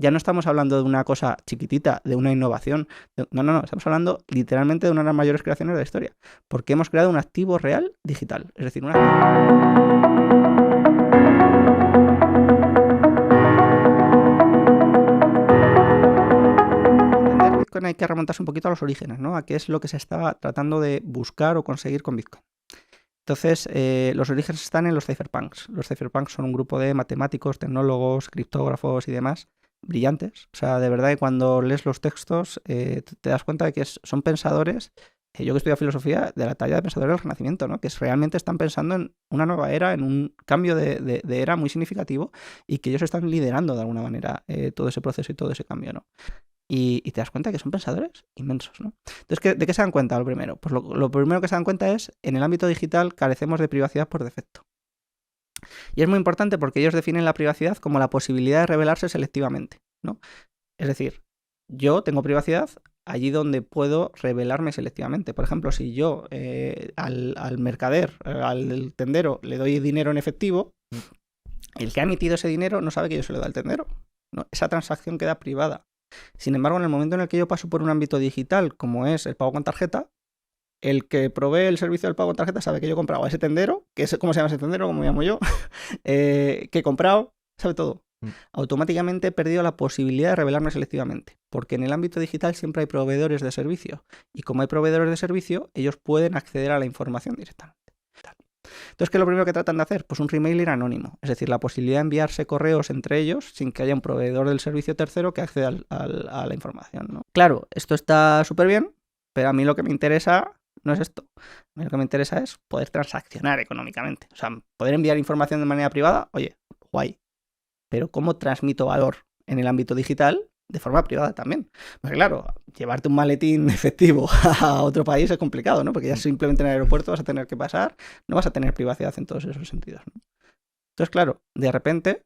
ya no estamos hablando de una cosa chiquitita, de una innovación. No, estamos hablando literalmente de una de las mayores creaciones de la historia. Porque hemos creado un activo real digital. Es decir, un entender Bitcoin hay que remontarse un poquito a los orígenes, ¿no? A qué es lo que se estaba tratando de buscar o conseguir con Bitcoin. Entonces, los orígenes están en los cypherpunks. Los cypherpunks son un grupo de matemáticos, tecnólogos, criptógrafos y demás brillantes. O sea, de verdad que cuando lees los textos te das cuenta de que son pensadores, yo que estudio filosofía, de la talla de pensadores del Renacimiento, ¿no? Que realmente están pensando en una nueva era, en un cambio de era muy significativo y que ellos están liderando de alguna manera todo ese proceso y todo ese cambio, ¿no? Y te das cuenta que son pensadores inmensos, ¿no? Entonces, ¿de qué se dan cuenta lo primero? Pues lo primero que se dan cuenta es, en el ámbito digital carecemos de privacidad por defecto. Y es muy importante porque ellos definen la privacidad como la posibilidad de revelarse selectivamente, ¿no? Es decir, yo tengo privacidad allí donde puedo revelarme selectivamente. Por ejemplo, si yo al mercader, al tendero, le doy dinero en efectivo, el que ha emitido ese dinero no sabe que yo se lo doy al tendero, ¿no? Esa transacción queda privada. Sin embargo, en el momento en el que yo paso por un ámbito digital, como es el pago con tarjeta, el que provee el servicio del pago con tarjeta sabe que yo he comprado a ese tendero, que es, ¿cómo se llama ese tendero? ¿Cómo me llamo yo? Que he comprado, sabe todo. Automáticamente he perdido la posibilidad de revelarme selectivamente, porque en el ámbito digital siempre hay proveedores de servicio, y como hay proveedores de servicio, ellos pueden acceder a la información directamente. Entonces, ¿qué es lo primero que tratan de hacer? Pues un remailer anónimo, es decir, la posibilidad de enviarse correos entre ellos sin que haya un proveedor del servicio tercero que acceda a la información, ¿no? Claro, esto está súper bien, pero a mí lo que me interesa no es esto. A mí lo que me interesa es poder transaccionar económicamente. O sea, poder enviar información de manera privada, oye, guay. Pero ¿cómo transmito valor en el ámbito digital? De forma privada también. Porque claro, llevarte un maletín efectivo a otro país es complicado, ¿no? Porque ya simplemente en el aeropuerto vas a tener que pasar, no vas a tener privacidad en todos esos sentidos, ¿no? Entonces, claro, de repente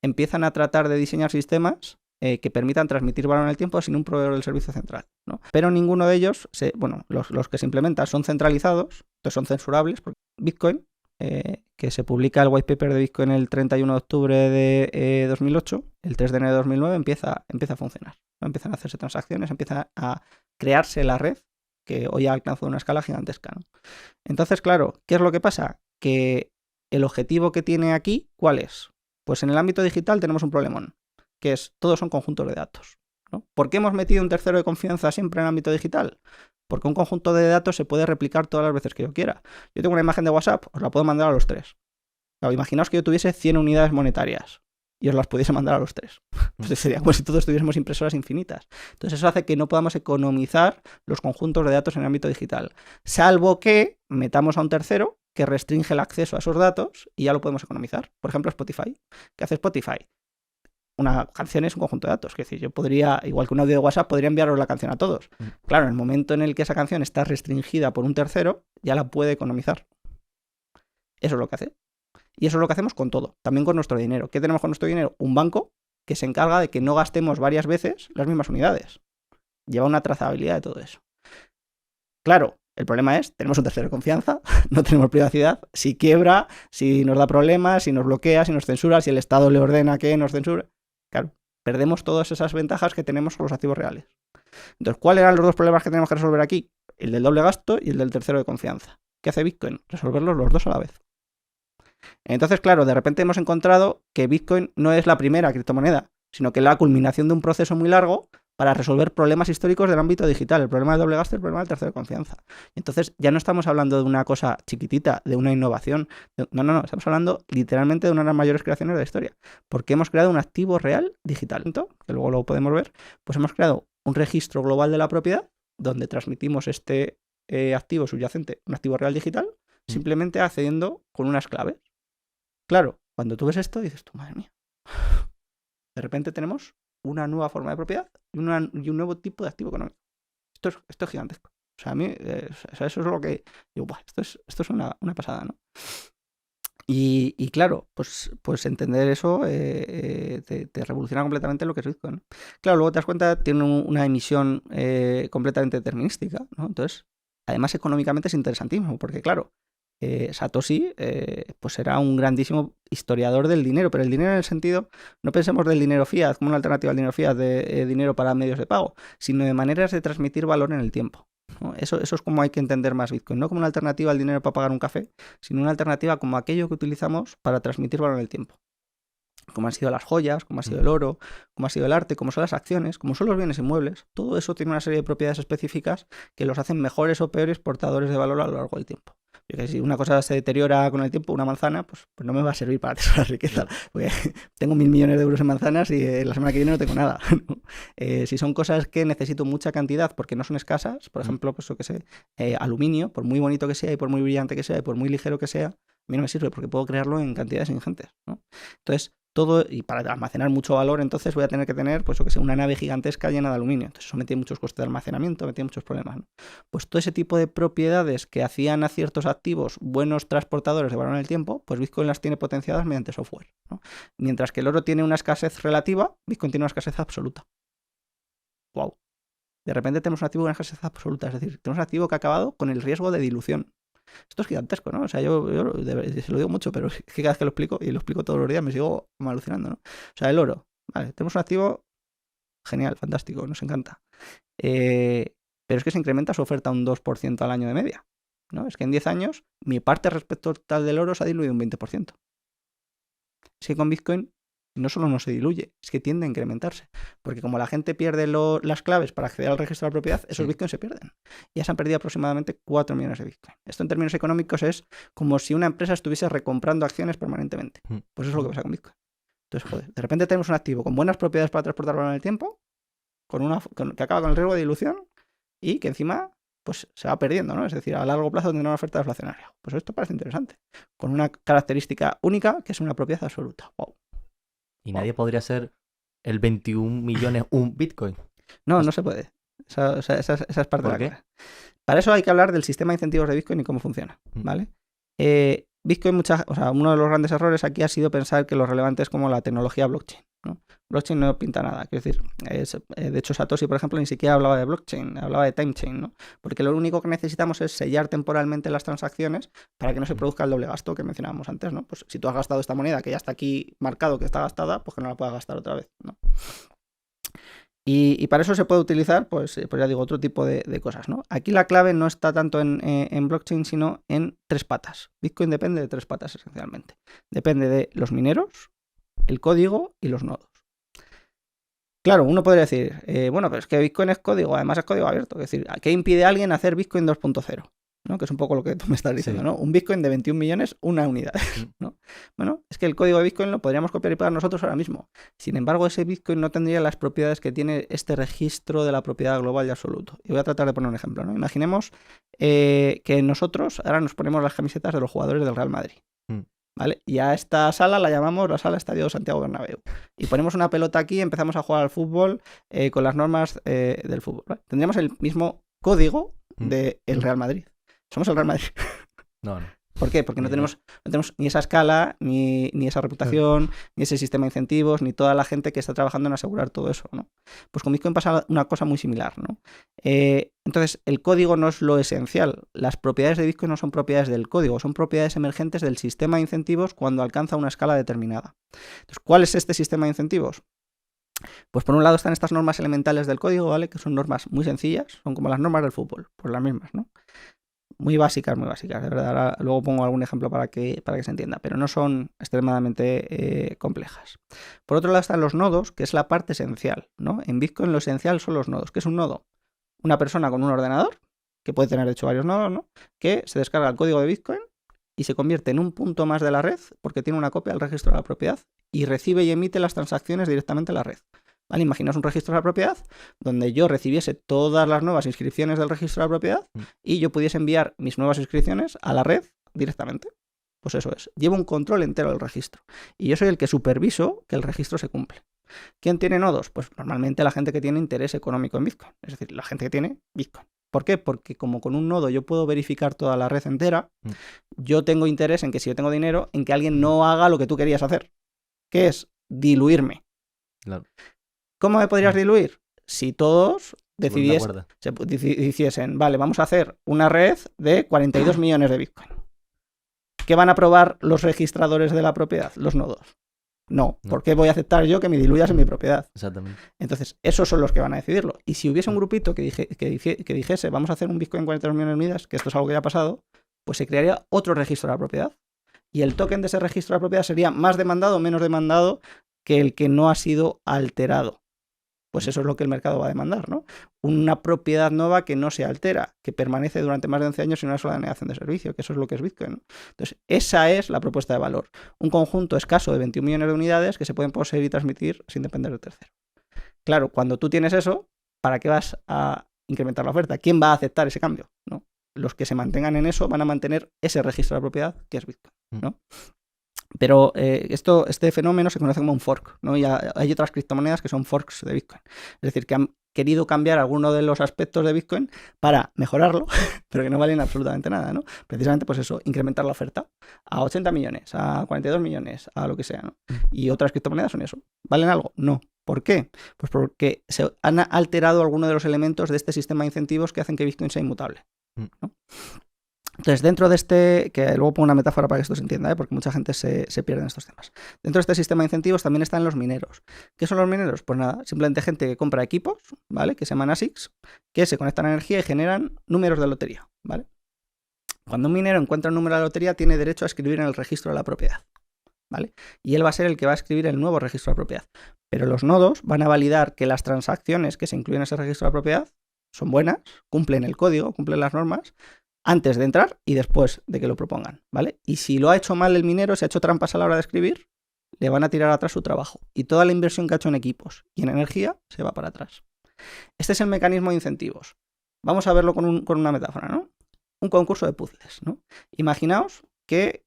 empiezan a tratar de diseñar sistemas que permitan transmitir valor en el tiempo sin un proveedor del servicio central, ¿no? Pero ninguno de ellos, los que se implementan son centralizados, entonces son censurables, porque Bitcoin, que se publica el white paper de Bitcoin el 31 de octubre de 2008, el 3 de enero de 2009 empieza a funcionar, ¿no? Empiezan a hacerse transacciones, empieza a crearse la red, que hoy ha alcanzado una escala gigantesca, ¿no? Entonces, claro, ¿qué es lo que pasa? Que el objetivo que tiene aquí, ¿cuál es? Pues en el ámbito digital tenemos un problemón, que es, todos son conjuntos de datos, ¿no? ¿Por qué hemos metido un tercero de confianza siempre en el ámbito digital? Porque un conjunto de datos se puede replicar todas las veces que yo quiera. Yo tengo una imagen de WhatsApp, os la puedo mandar a los tres. Claro, imaginaos que yo tuviese 100 unidades monetarias y os las pudiese mandar a los tres. Pues sería como si todos tuviésemos impresoras infinitas. Entonces eso hace que no podamos economizar los conjuntos de datos en el ámbito digital, salvo que metamos a un tercero que restringe el acceso a esos datos y ya lo podemos economizar. Por ejemplo, Spotify. ¿Qué hace Spotify? Una canción es un conjunto de datos. Es decir, yo podría, igual que un audio de WhatsApp, podría enviaros la canción a todos. Claro, en el momento en el que esa canción está restringida por un tercero, ya la puede economizar. Eso es lo que hace. Y eso es lo que hacemos con todo, también con nuestro dinero. ¿Qué tenemos con nuestro dinero? Un banco que se encarga de que no gastemos varias veces las mismas unidades. Lleva una trazabilidad de todo eso. Claro, el problema es, tenemos un tercero de confianza, no tenemos privacidad, si quiebra, si nos da problemas, si nos bloquea, si nos censura, si el Estado le ordena que nos censure. Claro, perdemos todas esas ventajas que tenemos con los activos reales. Entonces, ¿cuáles eran los dos problemas que tenemos que resolver aquí? El del doble gasto y el del tercero de confianza. ¿Qué hace Bitcoin? Resolverlos los dos a la vez. Entonces, claro, de repente hemos encontrado que Bitcoin no es la primera criptomoneda, sino que es la culminación de un proceso muy largo para resolver problemas históricos del ámbito digital, el problema del doble gasto y el problema del tercero de confianza. Entonces, ya no estamos hablando de una cosa chiquitita, de una innovación. No, estamos hablando literalmente de una de las mayores creaciones de la historia, porque hemos creado un activo real digital, que luego lo podemos ver, pues hemos creado un registro global de la propiedad, donde transmitimos este activo subyacente, un activo real digital, simplemente accediendo con unas claves. Claro, cuando tú ves esto, dices tú, madre mía, de repente tenemos una nueva forma de propiedad y un nuevo tipo de activo económico. Esto es gigantesco. O sea, a mí, eso es lo que digo, esto es una pasada, ¿no? Y claro, pues entender eso te revoluciona completamente lo que es Bitcoin, ¿no? Claro, luego te das cuenta, tiene una emisión completamente determinística, ¿no? Entonces, además económicamente es interesantísimo, porque claro, Satoshi pues era un grandísimo historiador del dinero, pero el dinero en el sentido, no pensemos del dinero fiat como una alternativa al dinero fiat de dinero para medios de pago, sino de maneras de transmitir valor en el tiempo, ¿no? Eso es como hay que entender más Bitcoin, no como una alternativa al dinero para pagar un café, sino una alternativa como aquello que utilizamos para transmitir valor en el tiempo. Como han sido las joyas, como ha sido el oro, como ha sido el arte, como son las acciones, como son los bienes inmuebles. Todo eso tiene una serie de propiedades específicas que los hacen mejores o peores portadores de valor a lo largo del tiempo. Porque si una cosa se deteriora con el tiempo, una manzana, pues no me va a servir para atesorar riqueza. Porque tengo 1.000 millones de euros en manzanas y la semana que viene no tengo nada, ¿no? Si son cosas que necesito mucha cantidad porque no son escasas, por ejemplo, pues yo qué sé, aluminio, por muy bonito que sea y por muy brillante que sea y por muy ligero que sea, a mí no me sirve porque puedo crearlo en cantidades ingentes, ¿no? Entonces, todo, y para almacenar mucho valor, entonces voy a tener que tener, pues yo que sé, una nave gigantesca llena de aluminio. Entonces eso me tiene muchos costes de almacenamiento, me tiene muchos problemas, ¿no? Pues todo ese tipo de propiedades que hacían a ciertos activos buenos transportadores de valor en el tiempo, pues Bitcoin las tiene potenciadas mediante software, ¿no? Mientras que el oro tiene una escasez relativa, Bitcoin tiene una escasez absoluta. ¡Wow! De repente tenemos un activo con una escasez absoluta, es decir, tenemos un activo que ha acabado con el riesgo de dilución. Esto es gigantesco, ¿no? O sea, yo se lo digo mucho, pero es que cada vez que lo explico, y lo explico todos los días, me sigo alucinando, ¿no? O sea, el oro, vale, tenemos un activo genial, fantástico, nos encanta. Pero es que se incrementa su oferta un 2% al año de media, ¿no? Es que en 10 años mi parte respecto al total del oro se ha diluido un 20%. Es que con Bitcoin no solo no se diluye, es que tiende a incrementarse. Porque como la gente pierde las claves para acceder al registro de la propiedad, esos Bitcoins se pierden. Ya se han perdido aproximadamente 4 millones de Bitcoin. Esto en términos económicos es como si una empresa estuviese recomprando acciones permanentemente. Pues eso es lo que pasa con Bitcoin. Entonces, joder, de repente tenemos un activo con buenas propiedades para transportar valor en el tiempo, que acaba con el riesgo de dilución y que encima pues se va perdiendo, ¿no? Es decir, a largo plazo tendrá una oferta deflacionaria. Pues esto parece interesante. Con una característica única que es una propiedad absoluta. ¡Wow! Y nadie podría ser el 21 millones un Bitcoin. No, no se puede. Esa es parte de la clave. Para eso hay que hablar del sistema de incentivos de Bitcoin y cómo funciona, ¿vale? Bitcoin, uno de los grandes errores aquí ha sido pensar que lo relevante es como la tecnología blockchain, ¿no? Blockchain no pinta nada, quiero decir, de hecho Satoshi, por ejemplo, ni siquiera hablaba de blockchain, hablaba de time chain, ¿no? Porque lo único que necesitamos es sellar temporalmente las transacciones para que no se produzca el doble gasto que mencionábamos antes, ¿no? Pues si tú has gastado esta moneda que ya está aquí marcado que está gastada, pues que no la puedas gastar otra vez, ¿no? Y para eso se puede utilizar, pues ya digo, otro tipo de cosas, ¿no? Aquí la clave no está tanto en blockchain, sino en 3 patas. Bitcoin depende de 3 patas esencialmente. Depende de los mineros, el código y los nodos. Claro, uno podría decir, bueno, pero es que Bitcoin es código, además es código abierto. Es decir, ¿qué impide a alguien hacer Bitcoin 2.0? ¿No? Que es un poco lo que tú me estás diciendo, sí, ¿no? Un Bitcoin de 21 millones, una unidad, ¿no? Bueno, es que el código de Bitcoin lo podríamos copiar y pegar nosotros ahora mismo. Sin embargo, ese Bitcoin no tendría las propiedades que tiene este registro de la propiedad global y absoluto. Y voy a tratar de poner un ejemplo, ¿no? Imaginemos que nosotros ahora nos ponemos las camisetas de los jugadores del Real Madrid, ¿vale? Y a esta sala la llamamos la sala Estadio Santiago Bernabéu. Y ponemos una pelota aquí y empezamos a jugar al fútbol con las normas del fútbol, ¿vale? Tendríamos el mismo código del Real Madrid. Somos el Real Madrid. No. ¿Por qué? Porque no tenemos ni esa escala, ni esa reputación, ni ese sistema de incentivos, ni toda la gente que está trabajando en asegurar todo eso, ¿no? Pues con Bitcoin pasa una cosa muy similar, ¿no? Entonces, el código no es lo esencial. Las propiedades de Bitcoin no son propiedades del código, son propiedades emergentes del sistema de incentivos cuando alcanza una escala determinada. Entonces, ¿cuál es este sistema de incentivos? Pues por un lado están estas normas elementales del código, ¿vale? Que son normas muy sencillas, son como las normas del fútbol, pues las mismas, ¿no? Muy básicas, de verdad. Ahora, luego pongo algún ejemplo para que se entienda, pero no son extremadamente complejas. Por otro lado están los nodos, que es la parte esencial, ¿no? En Bitcoin lo esencial son los nodos. ¿Qué es un nodo? Una persona con un ordenador, que puede tener de hecho varios nodos, ¿no? Que se descarga el código de Bitcoin y se convierte en un punto más de la red porque tiene una copia del registro de la propiedad y recibe y emite las transacciones directamente en la red. ¿Vale? Imaginaos un registro de la propiedad donde yo recibiese todas las nuevas inscripciones del registro de la propiedad y yo pudiese enviar mis nuevas inscripciones a la red directamente. Pues eso es. Llevo un control entero del registro. Y yo soy el que superviso que el registro se cumple. ¿Quién tiene nodos? Pues normalmente la gente que tiene interés económico en Bitcoin. Es decir, la gente que tiene Bitcoin. ¿Por qué? Porque como con un nodo yo puedo verificar toda la red entera, yo tengo interés en que si yo tengo dinero, en que alguien no haga lo que tú querías hacer. Que es diluirme. Claro. ¿Cómo me podrías diluir? Si todos decidiesen, vale, vamos a hacer una red de 42 millones de Bitcoin. ¿Qué van a probar los registradores de la propiedad? Los nodos. No. ¿Por qué voy a aceptar yo que me diluyas en mi propiedad? Exactamente. Entonces, esos son los que van a decidirlo. Y si hubiese un grupito que dijese, vamos a hacer un Bitcoin 42 millones de unidades, que esto es algo que ya ha pasado, pues se crearía otro registro de la propiedad. Y el token de ese registro de la propiedad sería más demandado o menos demandado que el que no ha sido alterado. Pues eso es lo que el mercado va a demandar, ¿no? Una propiedad nueva que no se altera, que permanece durante más de 11 años sin una sola denegación de servicio, que eso es lo que es Bitcoin, ¿no? Entonces, esa es la propuesta de valor. Un conjunto escaso de 21 millones de unidades que se pueden poseer y transmitir sin depender de tercero. Claro, cuando tú tienes eso, ¿para qué vas a incrementar la oferta? ¿Quién va a aceptar ese cambio? ¿No? Los que se mantengan en eso van a mantener ese registro de propiedad que es Bitcoin, ¿no? Pero este fenómeno se conoce como un fork, ¿no? Y hay otras criptomonedas que son forks de Bitcoin. Es decir, que han querido cambiar alguno de los aspectos de Bitcoin para mejorarlo, pero que no valen absolutamente nada, ¿no? Precisamente, pues eso, incrementar la oferta a 80 millones, a 42 millones, a lo que sea, ¿no? Y otras criptomonedas son eso. ¿Valen algo? No. ¿Por qué? Pues porque se han alterado algunos de los elementos de este sistema de incentivos que hacen que Bitcoin sea inmutable, ¿no? Entonces, dentro de este, que luego pongo una metáfora para que esto se entienda, porque mucha gente se pierde en estos temas. Dentro de este sistema de incentivos también están los mineros. ¿Qué son los mineros? Pues nada, simplemente gente que compra equipos, ¿vale? Que se llaman ASICs, que se conectan a energía y generan números de lotería, ¿vale? Cuando un minero encuentra un número de lotería, tiene derecho a escribir en el registro de la propiedad, ¿vale? Y él va a ser el que va a escribir el nuevo registro de la propiedad. Pero los nodos van a validar que las transacciones que se incluyen en ese registro de la propiedad son buenas, cumplen el código, cumplen las normas, antes de entrar y después de que lo propongan, ¿vale? Y si lo ha hecho mal el minero, se ha hecho trampas a la hora de escribir, le van a tirar atrás su trabajo. Y toda la inversión que ha hecho en equipos y en energía se va para atrás. Este es el mecanismo de incentivos. Vamos a verlo con una metáfora, ¿no? Un concurso de puzzles, ¿no? Imaginaos que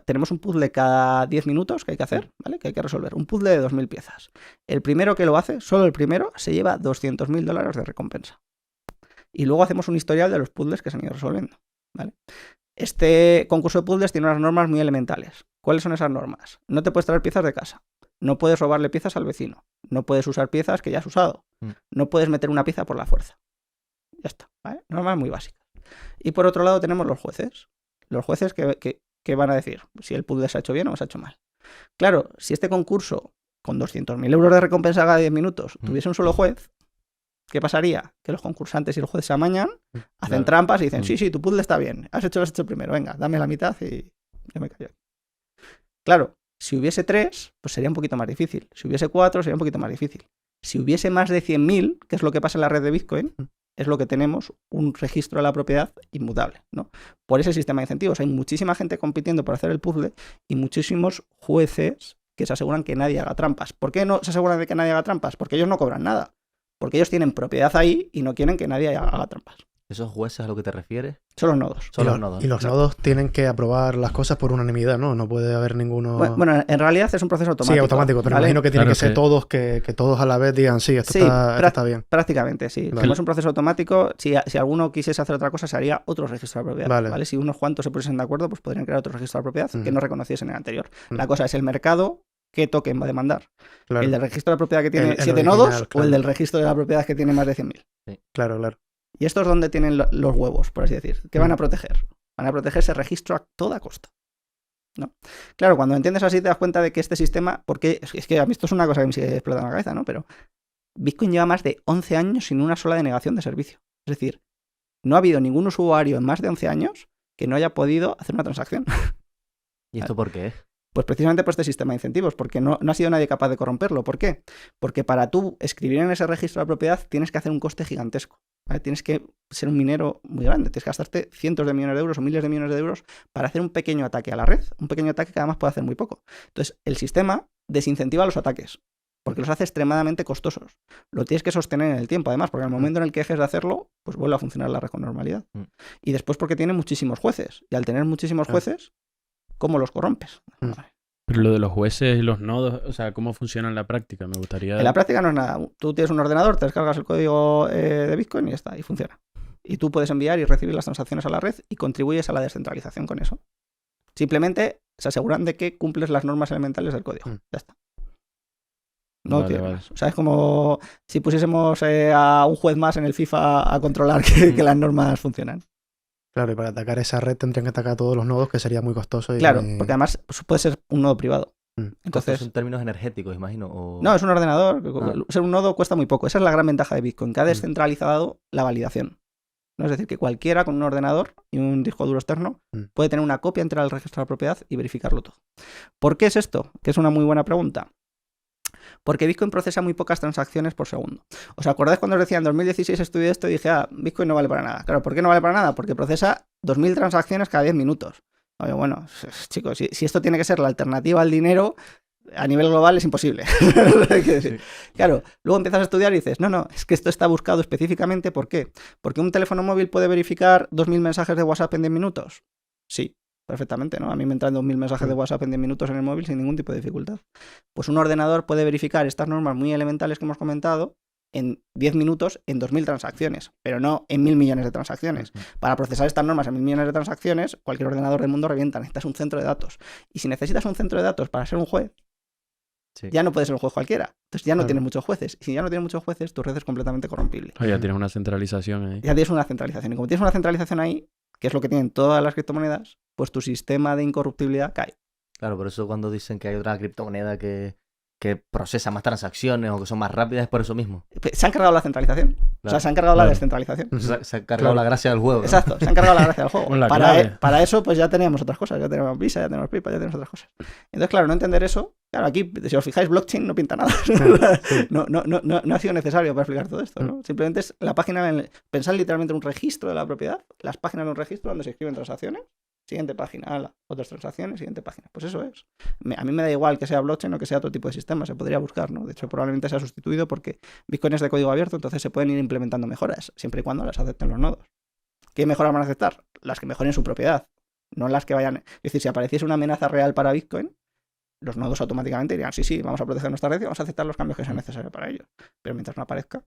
tenemos un puzzle cada 10 minutos que hay que hacer, ¿vale? Que hay que resolver. Un puzzle de 2.000 piezas. El primero que lo hace, solo el primero, se lleva $200.000 de recompensa. Y luego hacemos un historial de los puzzles que se han ido resolviendo, ¿vale? Este concurso de puzzles tiene unas normas muy elementales. ¿Cuáles son esas normas? No te puedes traer piezas de casa. No puedes robarle piezas al vecino. No puedes usar piezas que ya has usado. No puedes meter una pieza por la fuerza. Ya está, ¿vale? Normas muy básicas. Y por otro lado tenemos los jueces. Los jueces que van a decir si el puzzle se ha hecho bien o se ha hecho mal. Claro, si este concurso con 200.000 euros de recompensa cada 10 minutos tuviese un solo juez, ¿qué pasaría? Que los concursantes y el juez se amañan, hacen trampas y dicen, sí, tu puzzle está bien, lo has hecho primero, venga, dame la mitad y yo me callo. Claro, si hubiese 3, pues sería un poquito más difícil. Si hubiese 4, sería un poquito más difícil. Si hubiese más de 100.000, que es lo que pasa en la red de Bitcoin, es lo que tenemos un registro de la propiedad inmutable, ¿no? Por ese sistema de incentivos. Hay muchísima gente compitiendo por hacer el puzzle y muchísimos jueces que se aseguran que nadie haga trampas. ¿Por qué no se aseguran de que nadie haga trampas? Porque ellos no cobran nada. Porque ellos tienen propiedad ahí y no quieren que nadie haga trampas. ¿Esos jueces a lo que te refieres? Son los nodos. Y los nodos tienen que aprobar las cosas por unanimidad, ¿no? No puede haber ninguno... Bueno, en realidad es un proceso automático. Sí, automático, pero ¿vale? Imagino que tiene que ser todos, que todos a la vez digan, sí, esto está bien. Prácticamente, sí. Vale. Como es un proceso automático, si alguno quisiese hacer otra cosa, se haría otro registro de propiedad. ¿Vale? Si unos cuantos se pusiesen de acuerdo, pues podrían crear otro registro de propiedad que no reconociesen el anterior. La cosa es el mercado... ¿Qué token va a demandar? Claro. ¿El del registro de propiedad que tiene 7 nodos o el del registro de la propiedad que tiene más de 100.000? Sí. Claro. Y esto es donde tienen los huevos, por así decir. ¿Qué van a proteger? Van a proteger ese registro a toda costa, ¿no? Claro, cuando entiendes así te das cuenta de que este sistema... Porque es que a mí esto es una cosa que me sigue explotando la cabeza, ¿no? Pero Bitcoin lleva más de 11 años sin una sola denegación de servicio. Es decir, no ha habido ningún usuario en más de 11 años que no haya podido hacer una transacción. ¿Y esto por qué? Pues precisamente por este sistema de incentivos, porque no ha sido nadie capaz de corromperlo. ¿Por qué? Porque para tú escribir en ese registro de propiedad tienes que hacer un coste gigantesco, ¿vale? Tienes que ser un minero muy grande, tienes que gastarte cientos de millones de euros o miles de millones de euros para hacer un pequeño ataque a la red, un pequeño ataque que además puede hacer muy poco. Entonces, el sistema desincentiva los ataques, porque los hace extremadamente costosos. Lo tienes que sostener en el tiempo, además, porque en el momento en el que dejes de hacerlo, pues vuelve a funcionar la red con normalidad. Y después porque tiene muchísimos jueces, y al tener muchísimos jueces, ¿cómo los corrompes? Pero lo de los jueces y los nodos, o sea, ¿cómo funciona en la práctica? Me gustaría... En la práctica no es nada. Tú tienes un ordenador, te descargas el código de Bitcoin y ya está, y funciona. Y tú puedes enviar y recibir las transacciones a la red y contribuyes a la descentralización con eso. Simplemente se aseguran de que cumples las normas elementales del código. Ya está. No tiene más. O sea, es como si pusiésemos a un juez más en el FIFA a controlar que las normas funcionan. Claro, y para atacar esa red tendrían que atacar todos los nodos, que sería muy costoso. Claro, porque además puede ser un nodo privado. Entonces, en términos energéticos, imagino. O... No, es un ordenador. Ser un nodo cuesta muy poco. Esa es la gran ventaja de Bitcoin, que ha descentralizado la validación. ¿No? Es decir, que cualquiera con un ordenador y un disco duro externo puede tener una copia, entrar al registro de la propiedad y verificarlo todo. ¿Por qué es esto? Que es una muy buena pregunta. Porque Bitcoin procesa muy pocas transacciones por segundo. ¿Os acordáis cuando os decía en 2016 estudié esto y dije, Bitcoin no vale para nada? Claro, ¿por qué no vale para nada? Porque procesa 2000 transacciones cada 10 minutos. Oye, bueno, chicos, si esto tiene que ser la alternativa al dinero, a nivel global es imposible. Sí. Claro, luego empiezas a estudiar y dices, no, es que esto está buscado específicamente. ¿Por qué? Porque un teléfono móvil puede verificar 2000 mensajes de WhatsApp en 10 minutos. Sí, perfectamente, ¿no? A mí me entran 2000 mensajes de WhatsApp en 10 minutos en el móvil sin ningún tipo de dificultad. Pues un ordenador puede verificar estas normas muy elementales que hemos comentado en 10 minutos en 2000 transacciones, pero no en 1000 millones de transacciones. Para procesar estas normas en 1000 millones de transacciones, cualquier ordenador del mundo revienta. Necesitas un centro de datos. Y si necesitas un centro de datos para ser un juez, ya no puede ser un juez cualquiera. Entonces ya no tienes muchos jueces. Y si ya no tienes muchos jueces, tu red es completamente corrompible. Ya tienes una centralización ahí. Ya tienes una centralización. Y como tienes una centralización ahí, que es lo que tienen todas las criptomonedas, pues tu sistema de incorruptibilidad cae. Claro, por eso cuando dicen que hay otra criptomoneda que procesa más transacciones o que son más rápidas, es por eso mismo. Se han cargado la centralización. Claro. O sea, se han cargado la descentralización. Se ha cargado la gracia del juego, ¿no? Exacto, se han cargado la gracia del juego. Para eso, pues ya teníamos otras cosas. Ya tenemos Visa, ya tenemos PayPal, ya tenemos otras cosas. Entonces, claro, no entender eso. Claro, aquí, si os fijáis, blockchain no pinta nada. No ha sido necesario para explicar todo esto, ¿no? Simplemente es la página, pensar literalmente en un registro de la propiedad, las páginas de un registro donde se escriben transacciones. Siguiente página, otras transacciones, siguiente página. Pues eso es. A mí me da igual que sea blockchain o que sea otro tipo de sistema, se podría buscar, ¿no? De hecho, probablemente sea sustituido porque Bitcoin es de código abierto, entonces se pueden ir implementando mejoras, siempre y cuando las acepten los nodos. ¿Qué mejoras van a aceptar? Las que mejoren su propiedad, no las que vayan... Es decir, si apareciese una amenaza real para Bitcoin, los nodos automáticamente dirían, sí, vamos a proteger nuestra red y vamos a aceptar los cambios que sean necesarios para ello. Pero mientras no aparezca...